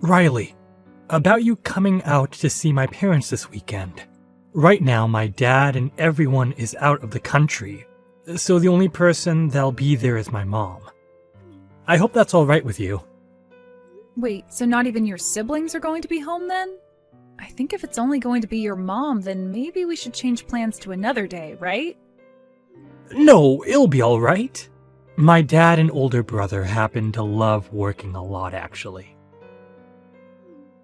Riley, about you coming out to see my parents this weekend. Right now, my dad and everyone is out of the country, so the only person that'll be there is my mom. I hope that's all right with you. Wait, so not even your siblings are going to be home then? I think if it's only going to be your mom, then maybe we should change plans to another day, right? No, it'll be all right. My dad and older brother happen to love working a lot, actually.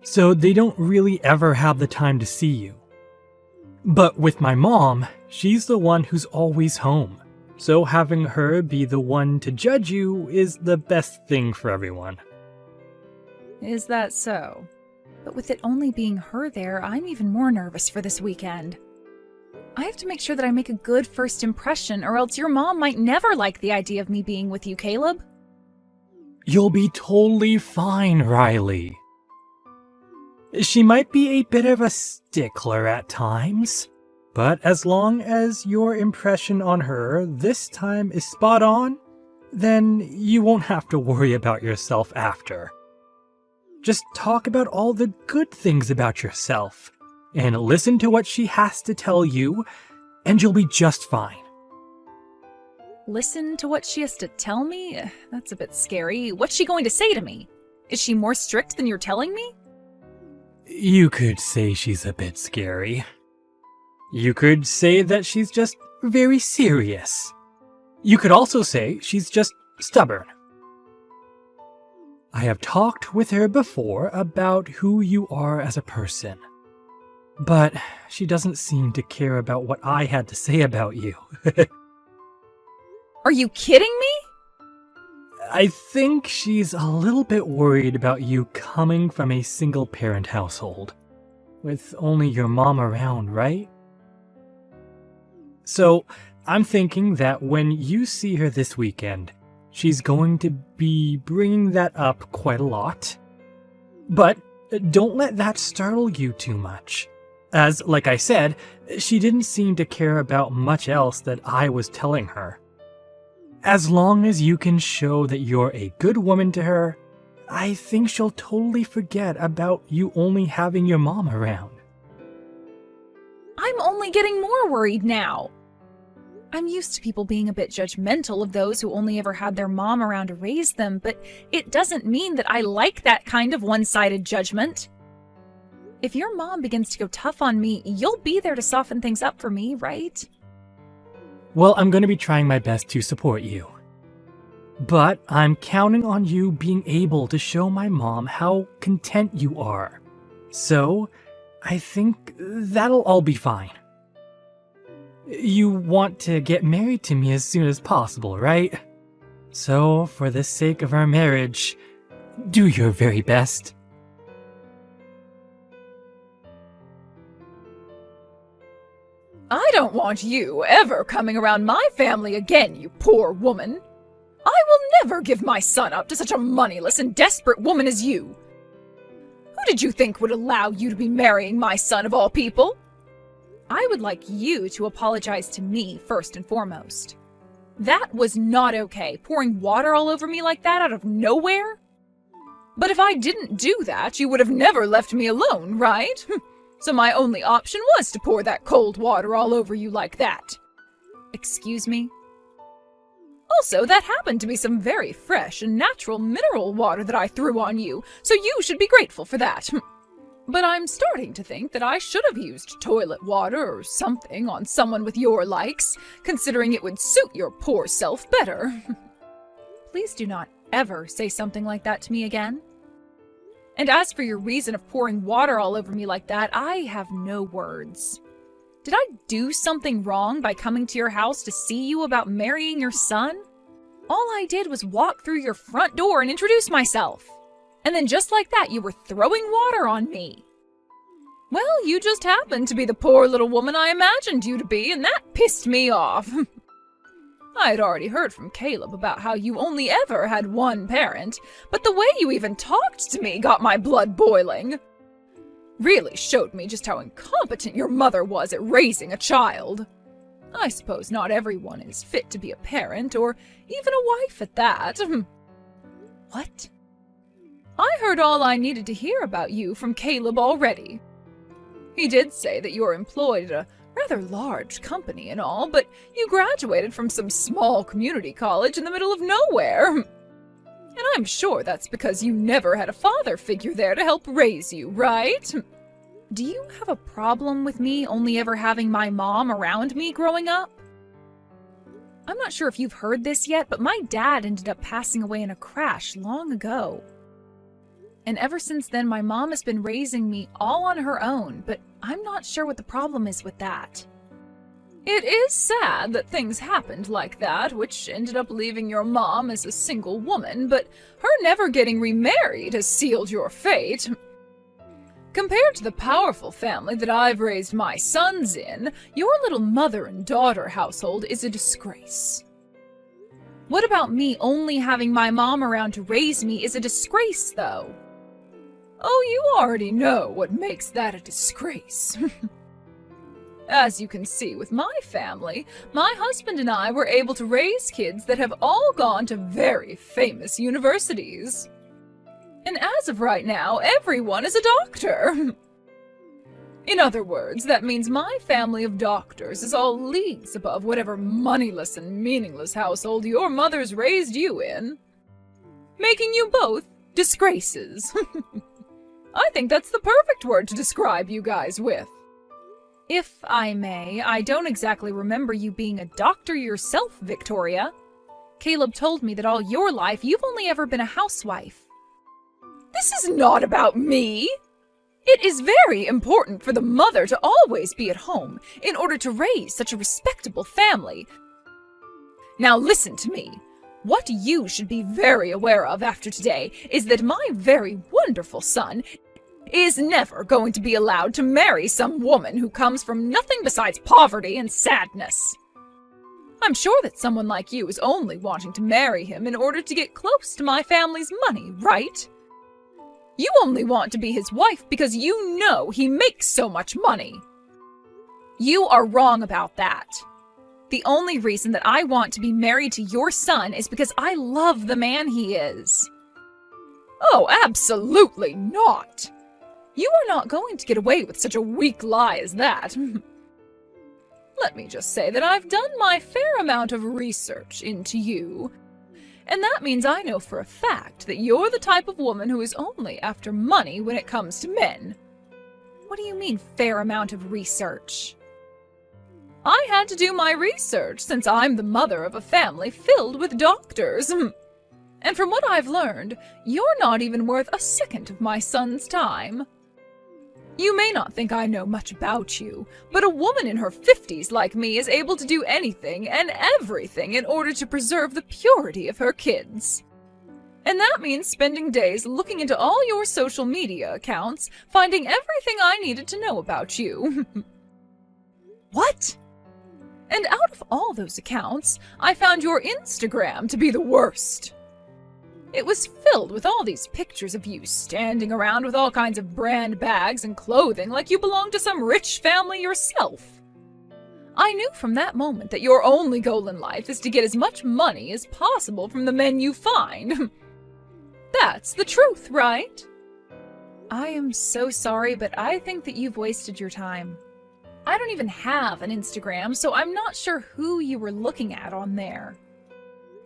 So they don't really ever have the time to see you. But with my mom, she's the one who's always home. So having her be the one to judge you is the best thing for everyone. Is that so? But with it only being her there, I'm even more nervous for this weekend. I have to make sure that I make a good first impression, or else your mom might never like the idea of me being with you, Caleb. You'll be totally fine, Riley. She might be a bit of a stickler at times, but as long as your impression on her this time is spot on, then you won't have to worry about yourself after. Just talk about all the good things about yourself, and listen to what she has to tell you, and you'll be just fine. Listen to what she has to tell me? That's a bit scary. What's she going to say to me? Is she more strict than you're telling me? You could say she's a bit scary. You could say that she's just very serious. You could also say she's just stubborn. I have talked with her before about who you are as a person, but she doesn't seem to care about what I had to say about you. Are you kidding me? I think she's a little bit worried about you coming from a single-parent household, with only your mom around, right? So, I'm thinking that when you see her this weekend, she's going to be bringing that up quite a lot. But don't let that startle you too much, as, like I said, she didn't seem to care about much else that I was telling her. As long as you can show that you're a good woman to her, I think she'll totally forget about you only having your mom around. I'm only getting more worried now. I'm used to people being a bit judgmental of those who only ever had their mom around to raise them, but it doesn't mean that I like that kind of one-sided judgment. If your mom begins to go tough on me, you'll be there to soften things up for me, right? Well, I'm going to be trying my best to support you. But I'm counting on you being able to show my mom how content you are. So, I think that'll all be fine. You want to get married to me as soon as possible, right? So, for the sake of our marriage, do your very best. I don't want you ever coming around my family again, you poor woman. I will never give my son up to such a moneyless and desperate woman as you. Who did you think would allow you to be marrying my son of all people? I would like you to apologize to me first and foremost. That was not okay, pouring water all over me like that out of nowhere. But if I didn't do that, you would have never left me alone, right? So my only option was to pour that cold water all over you like that. Excuse me? Also, that happened to be some very fresh and natural mineral water that I threw on you, so you should be grateful for that. But I'm starting to think that I should have used toilet water or something on someone with your likes, considering it would suit your poor self better. Please do not ever say something like that to me again. And as for your reason of pouring water all over me like that, I have no words. Did I do something wrong by coming to your house to see you about marrying your son? All I did was walk through your front door and introduce myself. And then just like that, you were throwing water on me. Well, you just happened to be the poor little woman I imagined you to be, and that pissed me off. I had already heard from Caleb about how you only ever had one parent, but the way you even talked to me got my blood boiling. Really showed me just how incompetent your mother was at raising a child. I suppose not everyone is fit to be a parent, or even a wife at that. What? I heard all I needed to hear about you from Caleb already. He did say that you're employed at a rather large company and all, but you graduated from some small community college in the middle of nowhere. And I'm sure that's because you never had a father figure there to help raise you, right? Do you have a problem with me only ever having my mom around me growing up? I'm not sure if you've heard this yet, but my dad ended up passing away in a crash long ago. And ever since then, my mom has been raising me all on her own, but I'm not sure what the problem is with that. It is sad that things happened like that, which ended up leaving your mom as a single woman, but her never getting remarried has sealed your fate. Compared to the powerful family that I've raised my sons in, your little mother and daughter household is a disgrace. What about me only having my mom around to raise me is a disgrace, though? Oh, you already know what makes that a disgrace. As you can see with my family, my husband and I were able to raise kids that have all gone to very famous universities. And as of right now, everyone is a doctor. In other words, that means my family of doctors is all leagues above whatever moneyless and meaningless household your mother's raised you in, making you both disgraces. I think that's the perfect word to describe you guys with. If I may, I don't exactly remember you being a doctor yourself, Victoria. Caleb told me that all your life you've only ever been a housewife. This is not about me! It is very important for the mother to always be at home in order to raise such a respectable family. Now listen to me. What you should be very aware of after today is that my very wonderful son is never going to be allowed to marry some woman who comes from nothing besides poverty and sadness. I'm sure that someone like you is only wanting to marry him in order to get close to my family's money, right? You only want to be his wife because you know he makes so much money. You are wrong about that. The only reason that I want to be married to your son is because I love the man he is. Oh, absolutely not. You are not going to get away with such a weak lie as that. Let me just say that I've done my fair amount of research into you, and that means I know for a fact that you're the type of woman who is only after money when it comes to men. What do you mean, fair amount of research? I had to do my research since I'm the mother of a family filled with doctors. And from what I've learned, you're not even worth a second of my son's time. You may not think I know much about you, but a woman in her 50s like me is able to do anything and everything in order to preserve the purity of her kids. And that means spending days looking into all your social media accounts, finding everything I needed to know about you. What? And out of all those accounts, I found your Instagram to be the worst. It was filled with all these pictures of you standing around with all kinds of brand bags and clothing like you belonged to some rich family yourself. I knew from that moment that your only goal in life is to get as much money as possible from the men you find. That's the truth, right? I am so sorry, but I think that you've wasted your time. I don't even have an Instagram, so I'm not sure who you were looking at on there.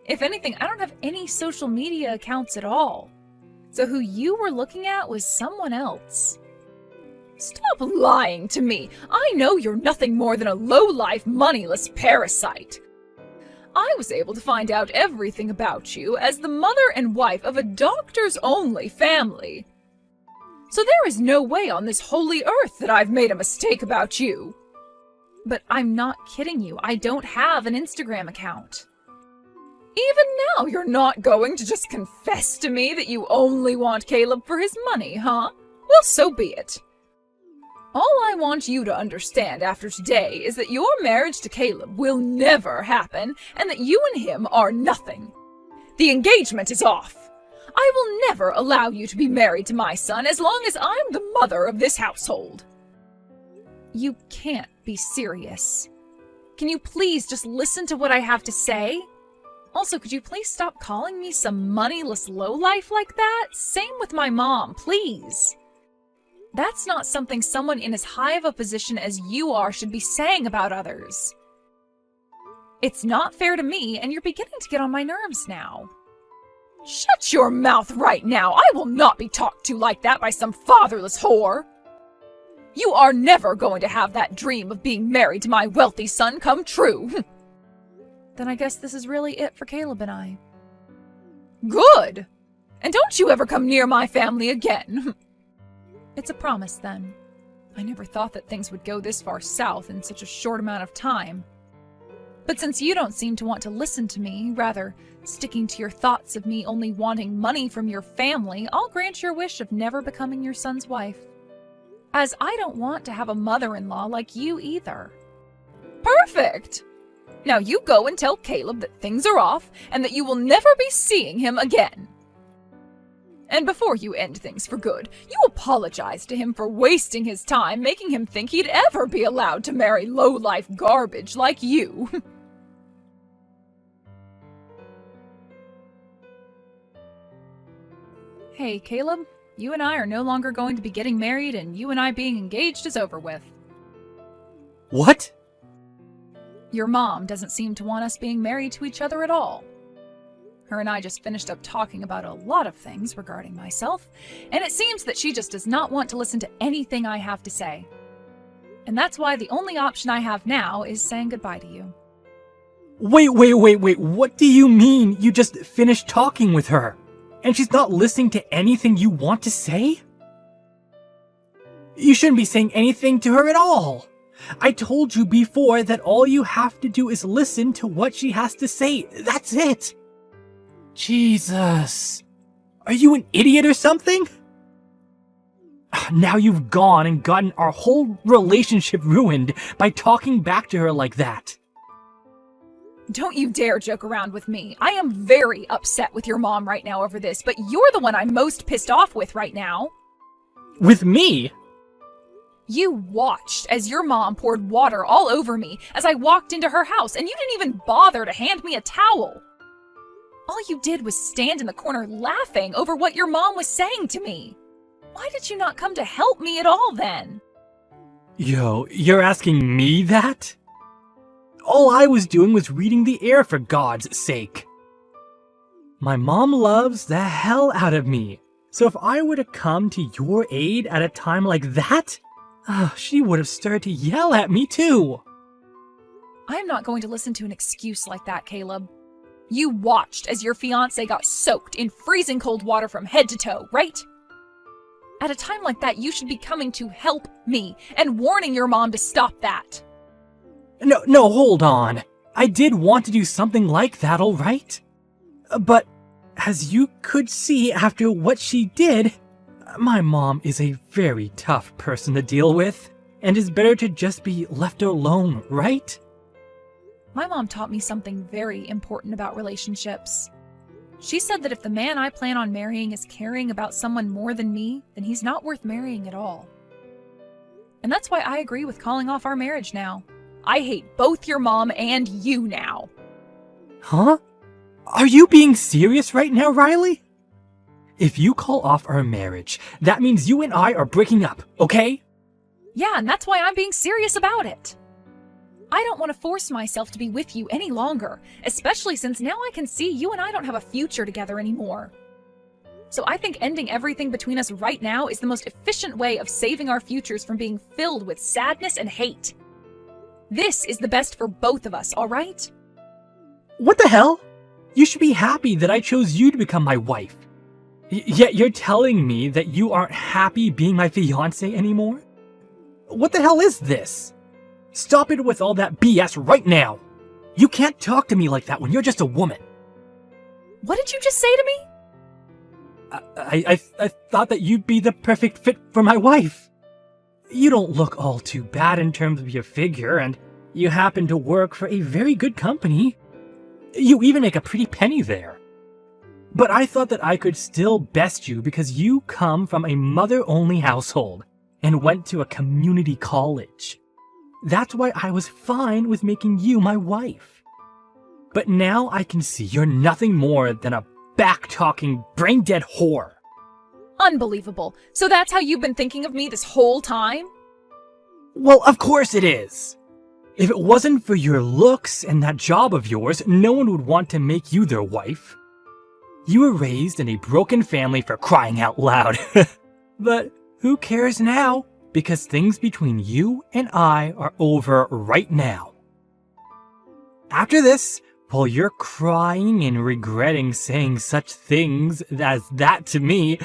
If anything, I don't have any social media accounts at all. So who you were looking at was someone else. Stop lying to me. I know you're nothing more than a low-life, moneyless parasite. I was able to find out everything about you as the mother and wife of a doctors-only family. So there is no way on this holy earth that I've made a mistake about you. But I'm not kidding you. I don't have an Instagram account. Even now, you're not going to just confess to me that you only want Caleb for his money, huh? Well, so be it. All I want you to understand after today is that your marriage to Caleb will never happen, and that you and him are nothing. The engagement is off. I will never allow you to be married to my son as long as I'm the mother of this household. You can't be serious. Can you please just listen to what I have to say? Also, could you please stop calling me some moneyless lowlife like that? Same with my mom, please. That's not something someone in as high of a position as you are should be saying about others. It's not fair to me, and you're beginning to get on my nerves now. Shut your mouth right now! I will not be talked to like that by some fatherless whore! You are never going to have that dream of being married to my wealthy son come true! Then I guess this is really it for Caleb and I. Good! And don't you ever come near my family again! It's a promise, then. I never thought that things would go this far south in such a short amount of time. But since you don't seem to want to listen to me, rather sticking to your thoughts of me only wanting money from your family, I'll grant your wish of never becoming your son's wife. As I don't want to have a mother-in-law like you either. Perfect! Now you go and tell Caleb that things are off and that you will never be seeing him again. And before you end things for good, you apologize to him for wasting his time making him think he'd ever be allowed to marry low-life garbage like you. Hey, Caleb, you and I are no longer going to be getting married, and you and I being engaged is over with. What? Your mom doesn't seem to want us being married to each other at all. Her and I just finished up talking about a lot of things regarding myself, and it seems that she just does not want to listen to anything I have to say. And that's why the only option I have now is saying goodbye to you. Wait, what do you mean you just finished talking with her? And she's not listening to anything you want to say? You shouldn't be saying anything to her at all. I told you before that all you have to do is listen to what she has to say. That's it. Jesus. Are you an idiot or something? Now you've gone and gotten our whole relationship ruined by talking back to her like that. Don't you dare joke around with me. I am very upset with your mom right now over this, but you're the one I'm most pissed off with right now. With me? You watched as your mom poured water all over me as I walked into her house, and you didn't even bother to hand me a towel. All you did was stand in the corner laughing over what your mom was saying to me. Why did you not come to help me at all then? Yo, you're asking me that? All I was doing was reading the air, for God's sake. My mom loves the hell out of me, so if I were to come to your aid at a time like that, she would have started to yell at me too. I'm not going to listen to an excuse like that, Caleb. You watched as your fiancé got soaked in freezing cold water from head to toe, right? At a time like that, you should be coming to help me and warning your mom to stop that. No, hold on. I did want to do something like that, all right? But as you could see after what she did, my mom is a very tough person to deal with, and is better to just be left alone, right? My mom taught me something very important about relationships. She said that if the man I plan on marrying is caring about someone more than me, then he's not worth marrying at all. And that's why I agree with calling off our marriage now. I hate both your mom and you now. Huh? Are you being serious right now, Riley? If you call off our marriage, that means you and I are breaking up, okay? Yeah, and that's why I'm being serious about it. I don't want to force myself to be with you any longer, especially since now I can see you and I don't have a future together anymore. So I think ending everything between us right now is the most efficient way of saving our futures from being filled with sadness and hate. This is the best for both of us, all right? What the hell? You should be happy that I chose you to become my wife. Yet you're telling me that you aren't happy being my fiancé anymore? What the hell is this? Stop it with all that BS right now. You can't talk to me like that when you're just a woman. What did you just say to me? I thought that you'd be the perfect fit for my wife. You don't look all too bad in terms of your figure, and you happen to work for a very good company. You even make a pretty penny there. But I thought that I could still best you because you come from a mother-only household and went to a community college. That's why I was fine with making you my wife. But now I can see you're nothing more than a back-talking, brain-dead whore. Unbelievable. So that's how you've been thinking of me this whole time? Well, of course it is. If it wasn't for your looks and that job of yours, no one would want to make you their wife. You were raised in a broken family, for crying out loud. But who cares now? Because things between you and I are over right now. After this, while you're crying and regretting saying such things as that to me,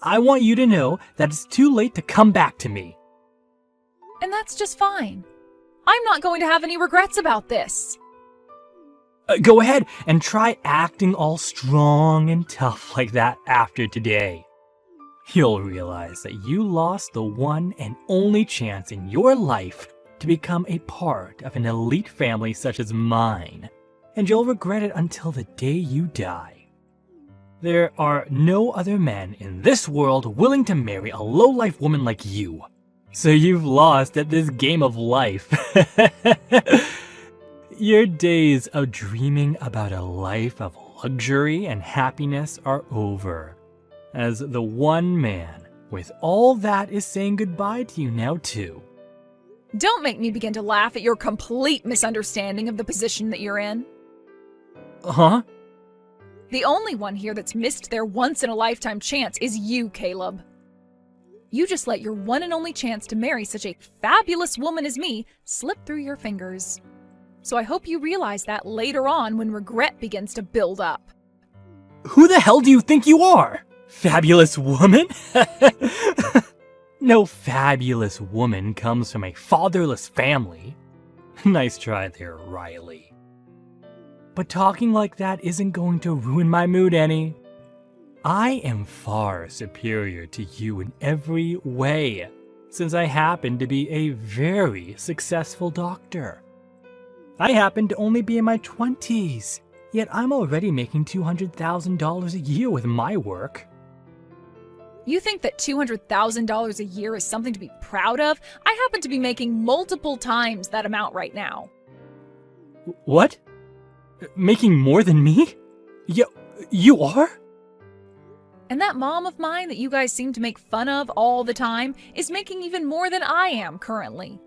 I want you to know that it's too late to come back to me. And that's just fine. I'm not going to have any regrets about this. Go ahead and try acting all strong and tough like that after today. You'll realize that you lost the one and only chance in your life to become a part of an elite family such as mine, and you'll regret it until the day you die. There are no other men in this world willing to marry a low-life woman like you. So you've lost at this game of life. Your days of dreaming about a life of luxury and happiness are over, as the one man with all that is saying goodbye to you now too. Don't make me begin to laugh at your complete misunderstanding of the position that you're in. Huh? The only one here that's missed their once-in-a-lifetime chance is you, Caleb. You just let your one and only chance to marry such a fabulous woman as me slip through your fingers. So I hope you realize that later on when regret begins to build up. Who the hell do you think you are? Fabulous woman? No fabulous woman comes from a fatherless family. Nice try there, Riley. But talking like that isn't going to ruin my mood any. I am far superior to you in every way, since I happen to be a very successful doctor. I happen to only be in my 20s, yet I'm already making $200,000 a year with my work. You think that $200,000 a year is something to be proud of? I happen to be making multiple times that amount right now. What? Making more than me? You are? And that mom of mine that you guys seem to make fun of all the time is making even more than I am currently.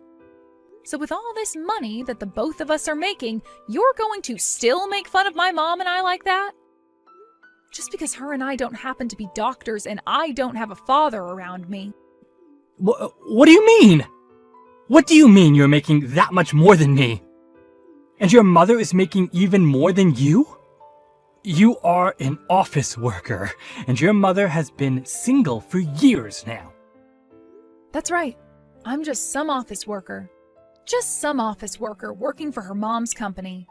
So with all this money that the both of us are making, you're going to still make fun of my mom and I like that? Just because her and I don't happen to be doctors and I don't have a father around me. What do you mean? What do you mean you're making that much more than me? And your mother is making even more than you? You are an office worker, and your mother has been single for years now. That's right. I'm just some office worker. Just some office worker working for her mom's company.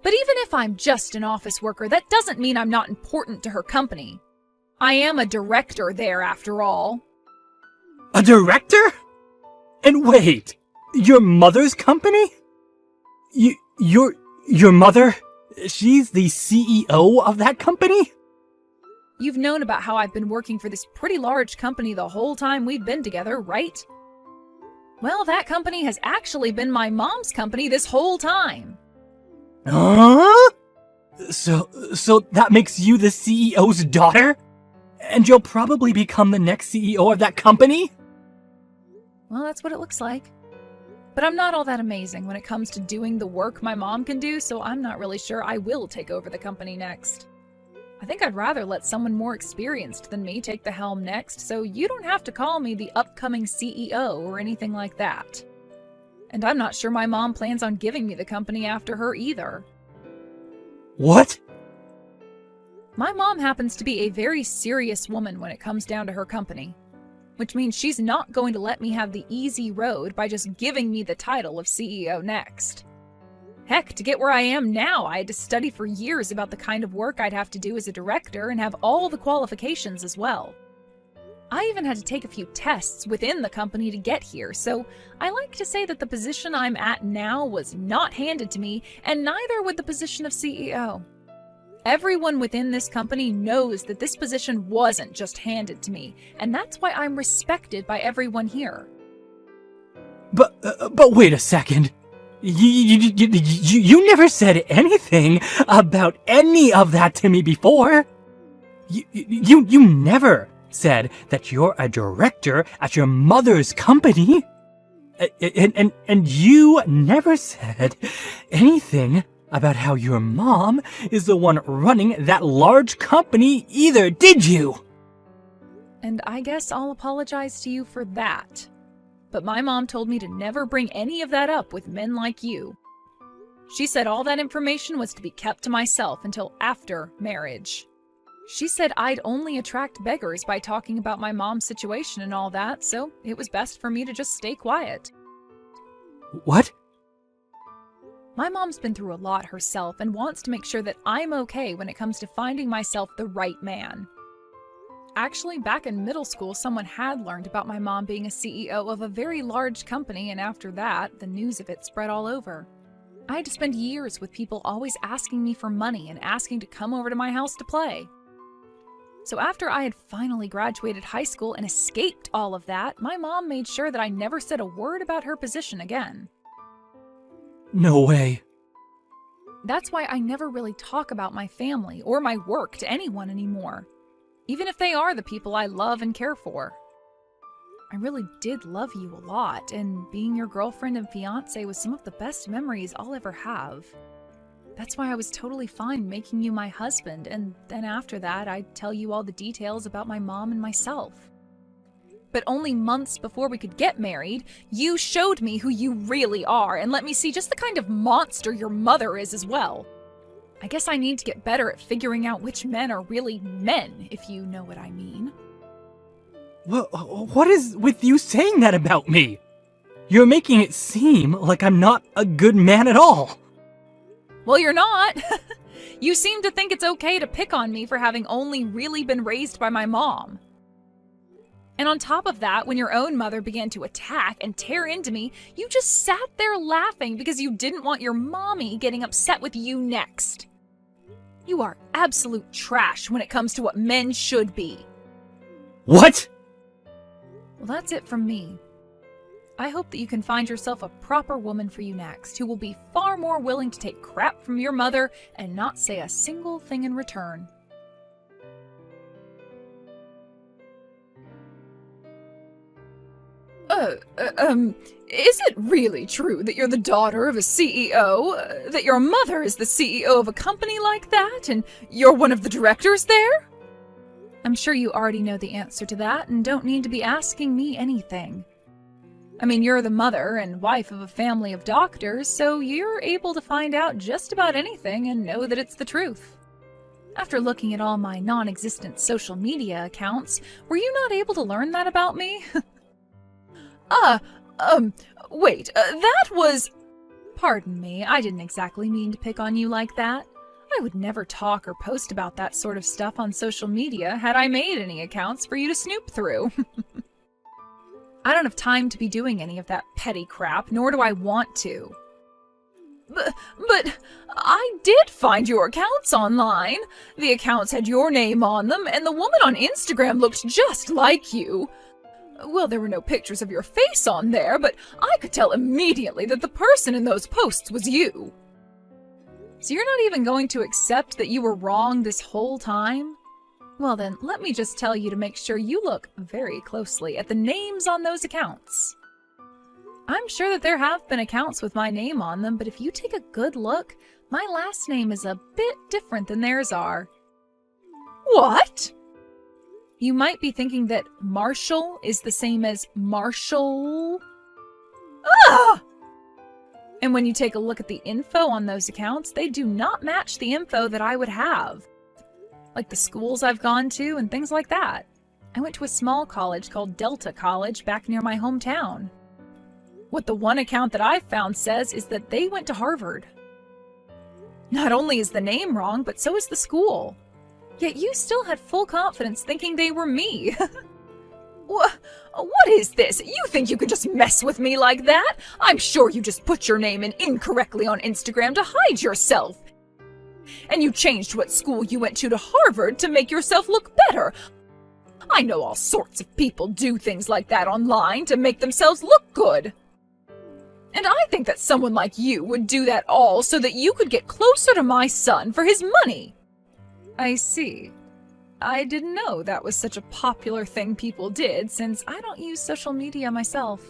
But even if I'm just an office worker, that doesn't mean I'm not important to her company. I am a director there, after all. A director? And wait, your mother's company? Your mother? She's the CEO of that company? You've known about how I've been working for this pretty large company the whole time we've been together, right? Well, that company has actually been my mom's company this whole time. Huh? So that makes you the CEO's daughter? And you'll probably become the next CEO of that company? Well, that's what it looks like. But I'm not all that amazing when it comes to doing the work my mom can do, so I'm not really sure I will take over the company next. I think I'd rather let someone more experienced than me take the helm next, so you don't have to call me the upcoming CEO or anything like that. And I'm not sure my mom plans on giving me the company after her either. What? My mom happens to be a very serious woman when it comes down to her company, which means she's not going to let me have the easy road by just giving me the title of CEO next. Heck, to get where I am now, I had to study for years about the kind of work I'd have to do as a director and have all the qualifications as well. I even had to take a few tests within the company to get here, so I like to say that the position I'm at now was not handed to me, and neither would the position of CEO. Everyone within this company knows that this position wasn't just handed to me, and that's why I'm respected by everyone here. But wait a second. You never said anything about any of that to me before. You never said that you're a director at your mother's company. And you never said anything about how your mom is the one running that large company either, did you? And I guess I'll apologize to you for that. But my mom told me to never bring any of that up with men like you. She said all that information was to be kept to myself until after marriage. She said I'd only attract beggars by talking about my mom's situation and all that, so it was best for me to just stay quiet. What? My mom's been through a lot herself and wants to make sure that I'm okay when it comes to finding myself the right man. Actually, back in middle school, someone had learned about my mom being a CEO of a very large company, and after that, the news of it spread all over. I had to spend years with people always asking me for money and asking to come over to my house to play. So after I had finally graduated high school and escaped all of that, my mom made sure that I never said a word about her position again. No way. That's why I never really talk about my family or my work to anyone anymore, even if they are the people I love and care for. I really did love you a lot, and being your girlfriend and fiancé was some of the best memories I'll ever have. That's why I was totally fine making you my husband, and then after that, I'd tell you all the details about my mom and myself. But only months before we could get married, you showed me who you really are and let me see just the kind of monster your mother is as well. I guess I need to get better at figuring out which men are really men, if you know what I mean. What is with you saying that about me? You're making it seem like I'm not a good man at all. Well, you're not. You seem to think it's okay to pick on me for having only really been raised by my mom. And on top of that, when your own mother began to attack and tear into me, you just sat there laughing because you didn't want your mommy getting upset with you next. You are absolute trash when it comes to what men should be. What? Well, that's it from me. I hope that you can find yourself a proper woman for you next, who will be far more willing to take crap from your mother and not say a single thing in return. Is it really true that you're the daughter of a CEO? That your mother is the CEO of a company like that, and you're one of the directors there? I'm sure you already know the answer to that and don't need to be asking me anything. I mean, you're the mother and wife of a family of doctors, so you're able to find out just about anything and know that it's the truth. After looking at all my non-existent social media accounts, were you not able to learn that about me? Wait, that was... Pardon me, I didn't exactly mean to pick on you like that. I would never talk or post about that sort of stuff on social media had I made any accounts for you to snoop through. I don't have time to be doing any of that petty crap, nor do I want to. But I did find your accounts online. The accounts had your name on them, and the woman on Instagram looked just like you. Well, there were no pictures of your face on there, but I could tell immediately that the person in those posts was you. So you're not even going to accept that you were wrong this whole time? Well then, let me just tell you to make sure you look very closely at the names on those accounts. I'm sure that there have been accounts with my name on them, but if you take a good look, my last name is a bit different than theirs are. What? You might be thinking that Marshall is the same as Marshall. Ah! And when you take a look at the info on those accounts, they do not match the info that I would have. Like the schools I've gone to and things like that. I went to a small college called Delta College back near my hometown. What the one account that I've found says is that they went to Harvard. Not only is the name wrong, but so is the school. Yet you still had full confidence thinking they were me. What is this? You think you could just mess with me like that? I'm sure you just put your name in incorrectly on Instagram to hide yourself. And you changed what school you went to Harvard to make yourself look better. I know all sorts of people do things like that online to make themselves look good. And I think that someone like you would do that all so that you could get closer to my son for his money. I see. I didn't know that was such a popular thing people did, since I don't use social media myself.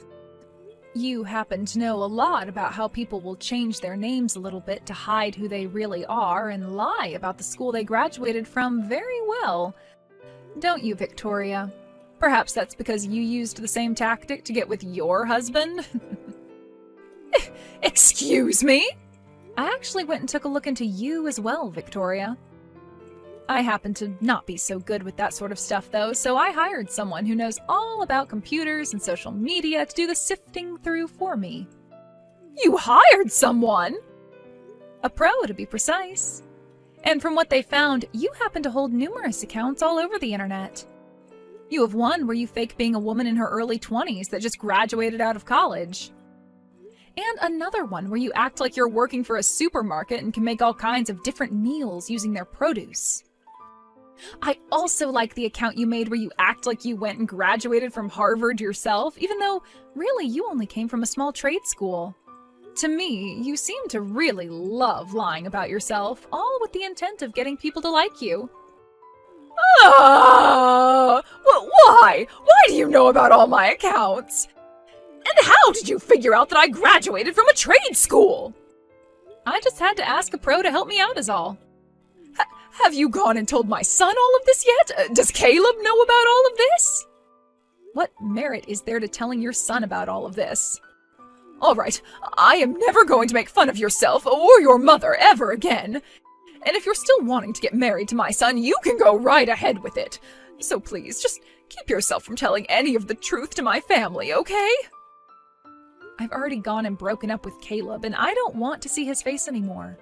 You happen to know a lot about how people will change their names a little bit to hide who they really are and lie about the school they graduated from very well. Don't you, Victoria? Perhaps that's because you used the same tactic to get with your husband? Excuse me? I actually went and took a look into you as well, Victoria. I happen to not be so good with that sort of stuff, though, so I hired someone who knows all about computers and social media to do the sifting through for me. You hired someone? A pro, to be precise. And from what they found, you happen to hold numerous accounts all over the internet. You have one where you fake being a woman in her early 20s that just graduated out of college. And another one where you act like you're working for a supermarket and can make all kinds of different meals using their produce. I also like the account you made where you act like you went and graduated from Harvard yourself, even though really you only came from a small trade school. To me, you seem to really love lying about yourself, all with the intent of getting people to like you. Why? Why do you know about all my accounts? And how did you figure out that I graduated from a trade school? I just had to ask a pro to help me out is all. Have you gone and told my son all of this yet? Does Caleb know about all of this? What merit is there to telling your son about all of this? All right, I am never going to make fun of yourself or your mother ever again. And if you're still wanting to get married to my son, you can go right ahead with it. So please, just keep yourself from telling any of the truth to my family, okay? I've already gone and broken up with Caleb, and I don't want to see his face anymore.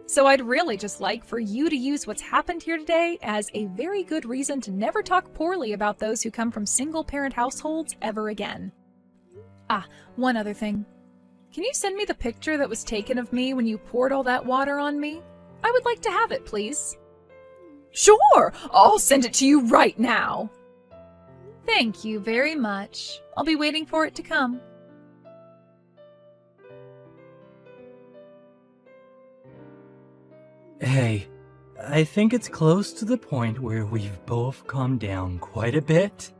So I'd really just like for you to use what's happened here today as a very good reason to never talk poorly about those who come from single-parent households ever again. One other thing. Can you send me the picture that was taken of me when you poured all that water on me? I would like to have it, please. Sure, I'll send it to you right now. Thank you very much. I'll be waiting for it to come. Hey, I think it's close to the point where we've both calmed down quite a bit.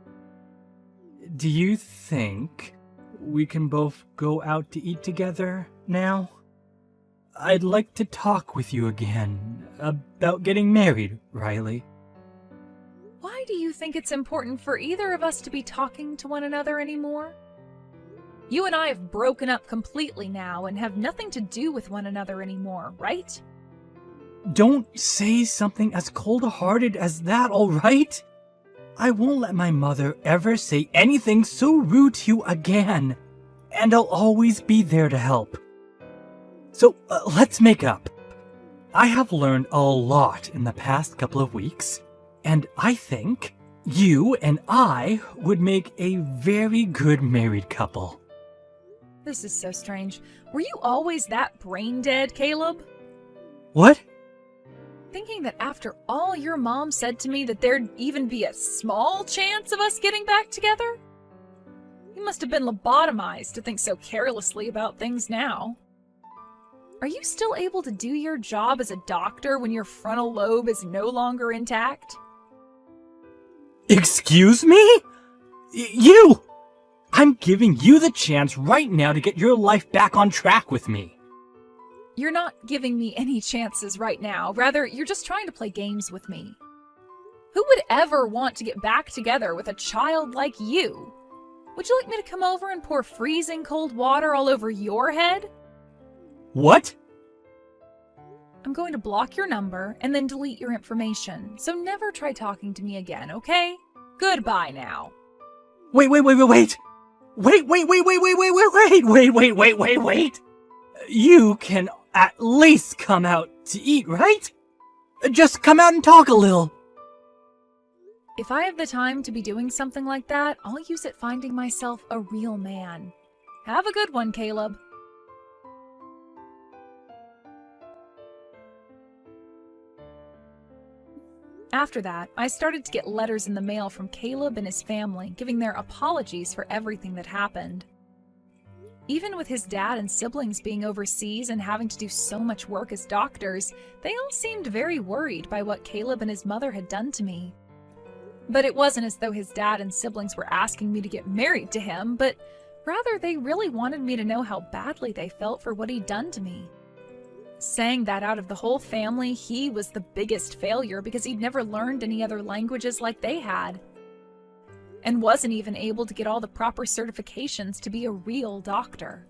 Do you think we can both go out to eat together now? I'd like to talk with you again about getting married, Riley. Why do you think it's important for either of us to be talking to one another anymore? You and I have broken up completely now and have nothing to do with one another anymore, right? Don't say something as cold-hearted as that, all right? I won't let my mother ever say anything so rude to you again, and I'll always be there to help. So, let's make up. I have learned a lot in the past couple of weeks, and I think you and I would make a very good married couple. This is so strange. Were you always that brain dead, Caleb? What? Thinking that after all your mom said to me that there'd even be a small chance of us getting back together? You must have been lobotomized to think so carelessly about things now. Are you still able to do your job as a doctor when your frontal lobe is no longer intact? Excuse me? You! I'm giving you the chance right now to get your life back on track with me. You're not giving me any chances right now. Rather, you're just trying to play games with me. Who would ever want to get back together with a child like you? Would you like me to come over and pour freezing cold water all over your head? What? I'm going to block your number and then delete your information, so never try talking to me again, okay? Goodbye now. Wait. You can at least come out to eat, right? Just come out and talk a little. If I have the time to be doing something like that, I'll use it finding myself a real man. Have a good one, Caleb. After that, I started to get letters in the mail from Caleb and his family, giving their apologies for everything that happened. Even with his dad and siblings being overseas and having to do so much work as doctors, they all seemed very worried by what Caleb and his mother had done to me. But it wasn't as though his dad and siblings were asking me to get married to him, but rather they really wanted me to know how badly they felt for what he'd done to me. Saying that out of the whole family, he was the biggest failure because he'd never learned any other languages like they had, and wasn't even able to get all the proper certifications to be a real doctor.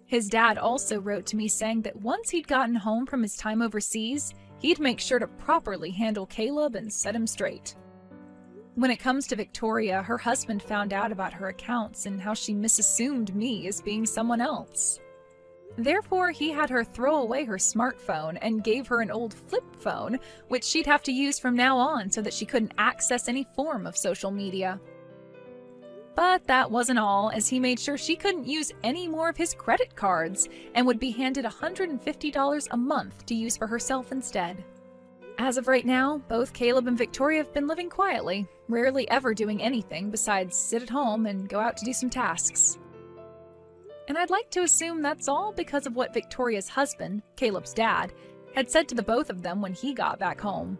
His dad also wrote to me saying that once he'd gotten home from his time overseas, he'd make sure to properly handle Caleb and set him straight. When it comes to Victoria, her husband found out about her accounts and how she misassumed me as being someone else. Therefore, he had her throw away her smartphone and gave her an old flip phone, which she'd have to use from now on so that she couldn't access any form of social media. But that wasn't all, as he made sure she couldn't use any more of his credit cards and would be handed $150 a month to use for herself instead. As of right now, both Caleb and Victoria have been living quietly, rarely ever doing anything besides sit at home and go out to do some tasks. And I'd like to assume that's all because of what Victoria's husband, Caleb's dad, had said to the both of them when he got back home.